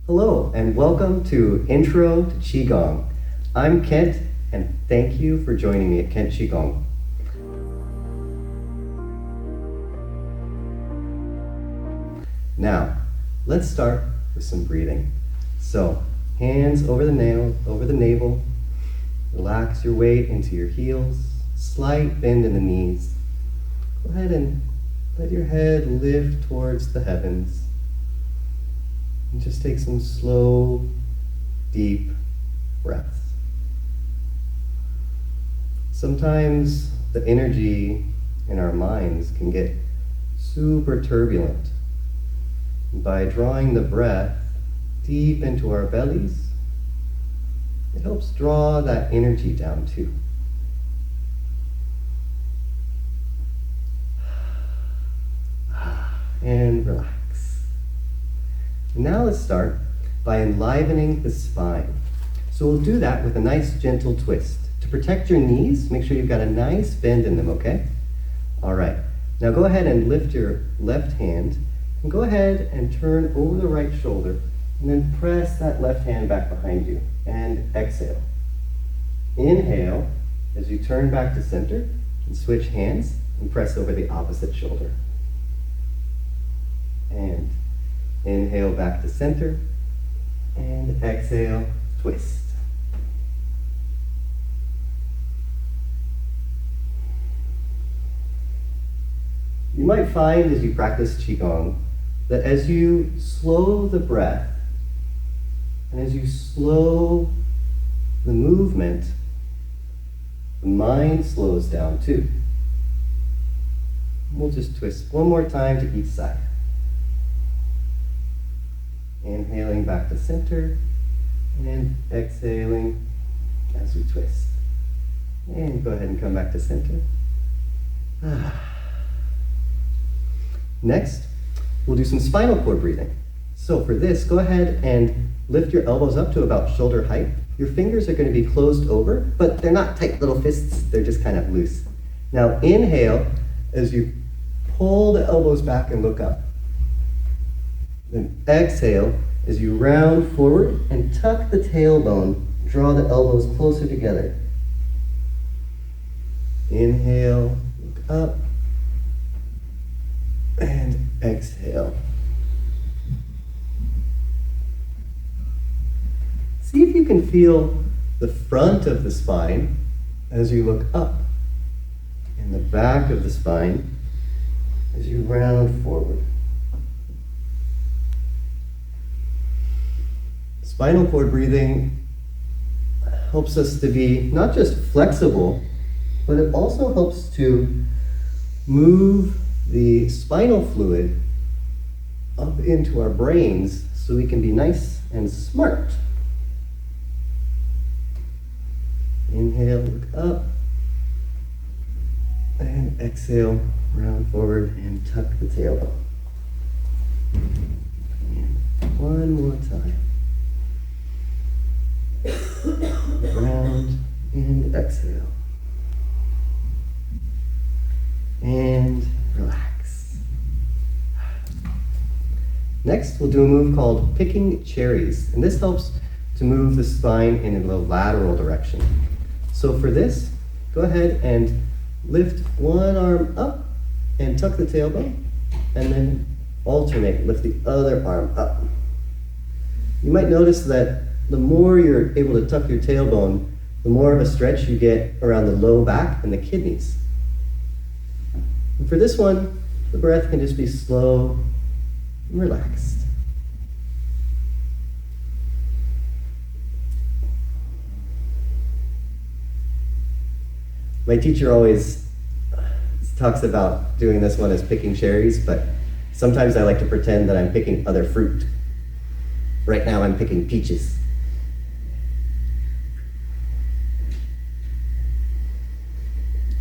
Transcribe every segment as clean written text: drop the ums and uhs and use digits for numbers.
Hello, and welcome to Intro to Qigong. I'm Kent, and thank you for joining me at Kent Qigong. Now, let's start with some breathing. So, hands over the navel, relax your weight into your heels, slight bend in the knees. Go ahead and let your head lift towards the heavens. And just take some slow, deep breaths. Sometimes the energy in our minds can get super turbulent. And by drawing the breath deep into our bellies, it helps draw that energy down too. And relax. Now let's start by enlivening the spine. So we'll do that with a nice gentle twist. To protect your knees, make sure you've got a nice bend in them, okay? All right. Now go ahead and lift your left hand and go ahead and turn over the right shoulder and then press that left hand back behind you and exhale. Inhale as you turn back to center and switch hands and press over the opposite shoulder. And inhale back to center, and exhale, twist. You might find as you practice Qigong that as you slow the breath and as you slow the movement, the mind slows down too. We'll just twist one more time to each side. Inhaling back to center and exhaling as we twist. And go ahead and come back to center. Next, we'll do some spinal cord breathing. So for this, go ahead and lift your elbows up to about shoulder height. Your fingers are going to be closed over, but they're not tight little fists, they're just kind of loose. Now inhale as you pull the elbows back and look up. Then exhale as you round forward and tuck the tailbone. Draw the elbows closer together. Inhale, look up, and exhale. See if you can feel the front of the spine as you look up, and the back of the spine as you round forward. Spinal cord breathing helps us to be not just flexible, but it also helps to move the spinal fluid up into our brains so we can be nice and smart. Inhale, look up, and exhale, round forward and tuck the tailbone. And one more time. Round and exhale. And relax. Next, we'll do a move called picking cherries. And this helps to move the spine in a lateral direction. So for this, go ahead and lift one arm up and tuck the tailbone, and then alternate, lift the other arm up. You might notice that the more you're able to tuck your tailbone, the more of a stretch you get around the low back and the kidneys. And for this one, the breath can just be slow and relaxed. My teacher always talks about doing this one as picking cherries, but sometimes I like to pretend that I'm picking other fruit. Right now I'm picking peaches.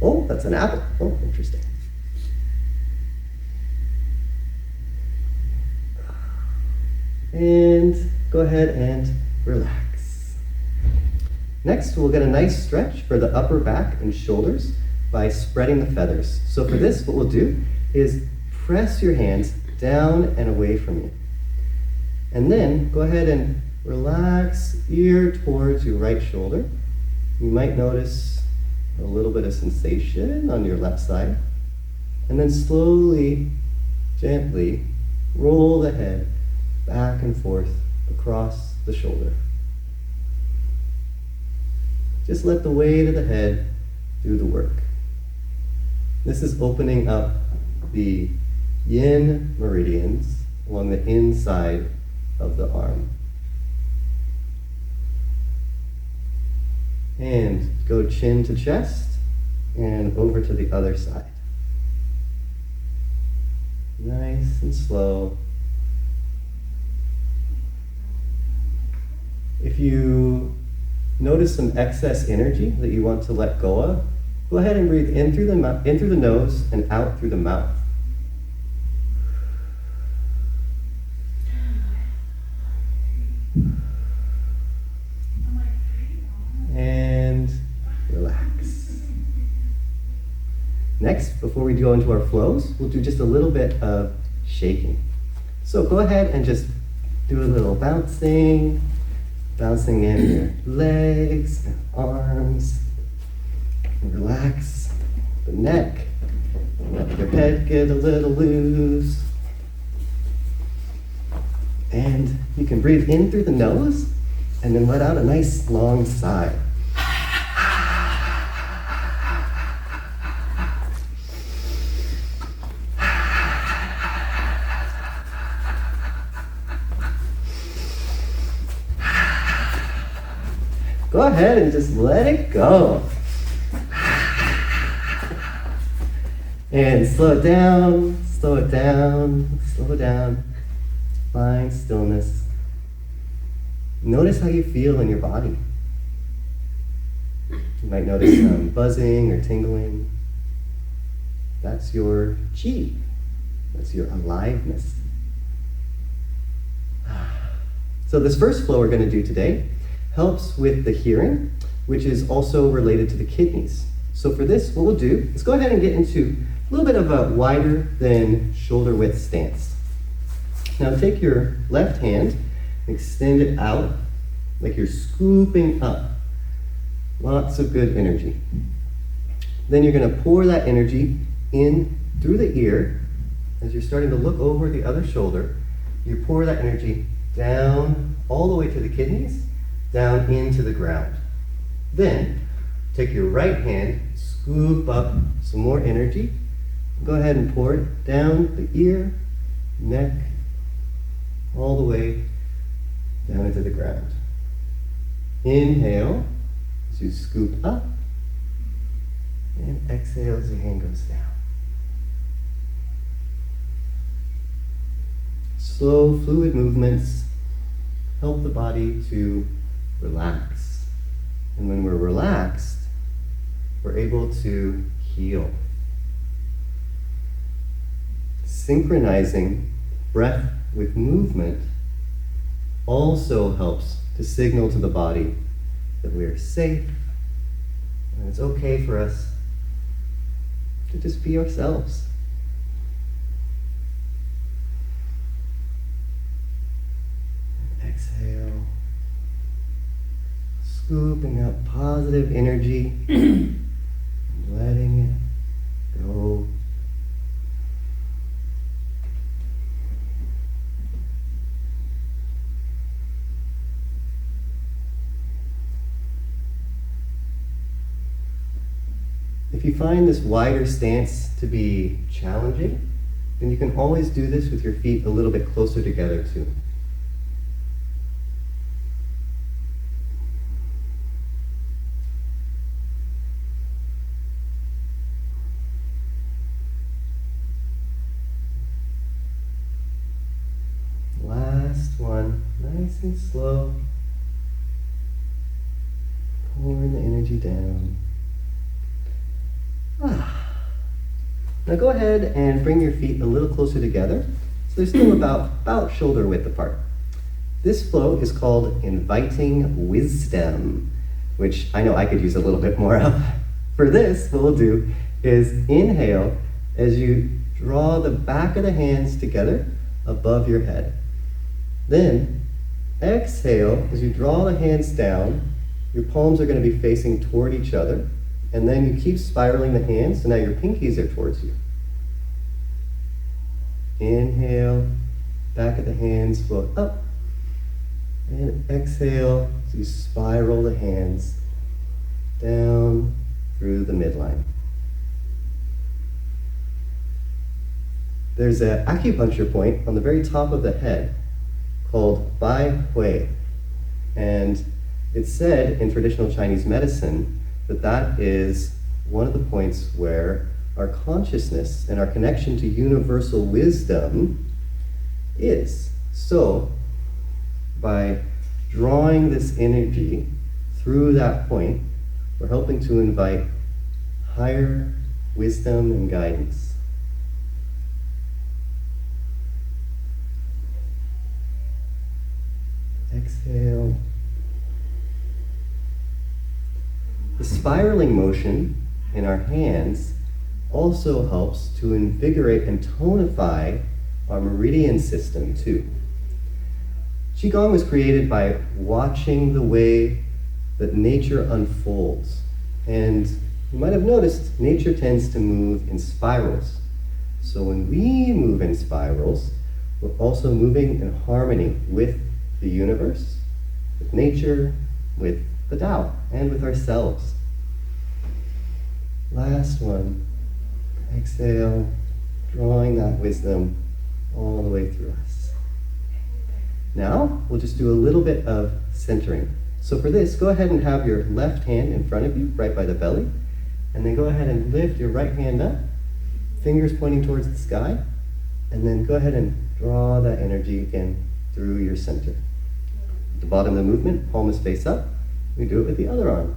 Oh, that's an apple. Oh, interesting. And go ahead and relax. Next, we'll get a nice stretch for the upper back and shoulders by spreading the feathers. So for this, what we'll do is press your hands down and away from you. And then go ahead and relax ear towards your right shoulder. You might notice a little bit of sensation on your left side. And then slowly, gently roll the head back and forth across the shoulder. Just let the weight of the head do the work. This is opening up the yin meridians along the inside of the arm. And go chin to chest and over to the other side. Nice and slow. If you notice some excess energy that you want to let go of, go ahead and breathe in through the nose and out through the mouth. And relax. Next, before we go into our flows, we'll do just a little bit of shaking. So go ahead and just do a little bouncing in your legs and arms. And relax the neck. Let your head get a little loose. And you can breathe in through the nose and then let out a nice long sigh. Go ahead and just let it go. And slow it down, slow it down, slow it down. Find stillness. Notice how you feel in your body. You might notice some buzzing or tingling. That's your chi. That's your aliveness. So this first flow we're going to do today helps with the hearing, which is also related to the kidneys. So for this, what we'll do is go ahead and get into a little bit of a wider than shoulder width stance. Now take your left hand, extend it out like you're scooping up. Lots of good energy. Then you're going to pour that energy in through the ear. As you're starting to look over the other shoulder, you pour that energy down all the way to the kidneys, down into the ground. Then take your right hand, scoop up some more energy. Go ahead and pour it down the ear, neck, all the way down into the ground. Inhale as you scoop up, and exhale as your hand goes down. Slow, fluid movements help the body to relax. And when we're relaxed, we're able to heal. Synchronizing breath with movement also helps to signal to the body that we are safe and it's okay for us to just be ourselves. Exhale. Scooping up positive energy, letting it go. If you find this wider stance to be challenging, then you can always do this with your feet a little bit closer together too. Last one, nice and slow. Pouring the energy down. Now go ahead and bring your feet a little closer together, so they're still about shoulder width apart. This flow is called inviting wisdom, which I know I could use a little bit more of. For this, what we'll do is inhale as you draw the back of the hands together above your head. Then, exhale as you draw the hands down. Your palms are going to be facing toward each other. And then you keep spiraling the hands, so now your pinkies are towards you. Inhale, back of the hands float up. And exhale as you spiral the hands down through the midline. There's an acupuncture point on the very top of the head called Bai Hui. And it's said in traditional Chinese medicine that that is one of the points where our consciousness and our connection to universal wisdom is. So, by drawing this energy through that point, we're helping to invite higher wisdom and guidance. Exhale. The spiraling motion in our hands also helps to invigorate and tonify our meridian system too. Qigong was created by watching the way that nature unfolds. And you might have noticed nature tends to move in spirals. So when we move in spirals, we're also moving in harmony with the universe, with nature, with the Tao, and with ourselves. Last one. Exhale, drawing that wisdom all the way through us. Now, we'll just do a little bit of centering. So for this, go ahead and have your left hand in front of you, right by the belly, and then go ahead and lift your right hand up, fingers pointing towards the sky, and then go ahead and draw that energy again through your center. At the bottom of the movement, palm is face up. We do it with the other arm.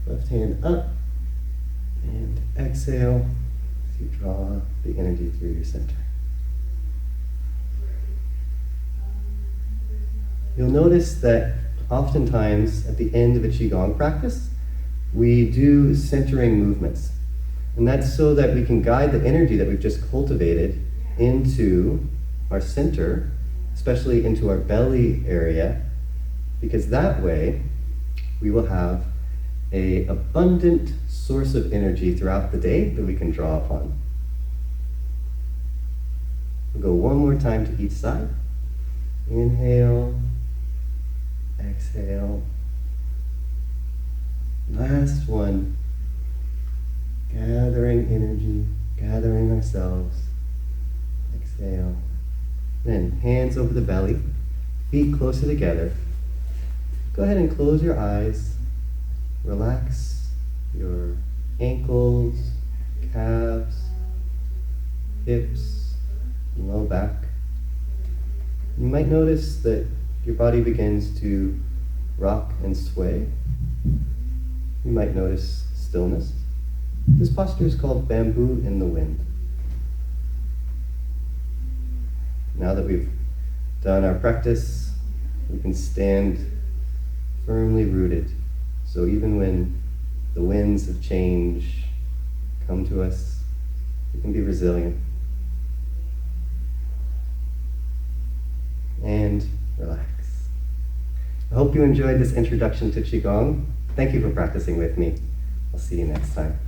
Left hand up, and exhale as you draw the energy through your center. You'll notice that oftentimes at the end of a Qigong practice, we do centering movements. And that's so that we can guide the energy that we've just cultivated into our center, especially into our belly area, because that way we will have an abundant source of energy throughout the day that we can draw upon. We'll go one more time to each side. Inhale, exhale. Last one. Gathering energy, gathering ourselves. Exhale. Then hands over the belly, feet closer together. Go ahead and close your eyes. Relax your ankles, calves, hips, and low back. You might notice that your body begins to rock and sway. You might notice stillness. This posture is called bamboo in the wind. Now that we've done our practice, we can stand firmly rooted. So even when the winds of change come to us, we can be resilient. And relax. I hope you enjoyed this introduction to Qigong. Thank you for practicing with me. I'll see you next time.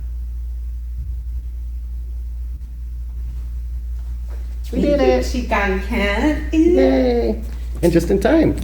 We did it! Qigong can. Yay! And just in time.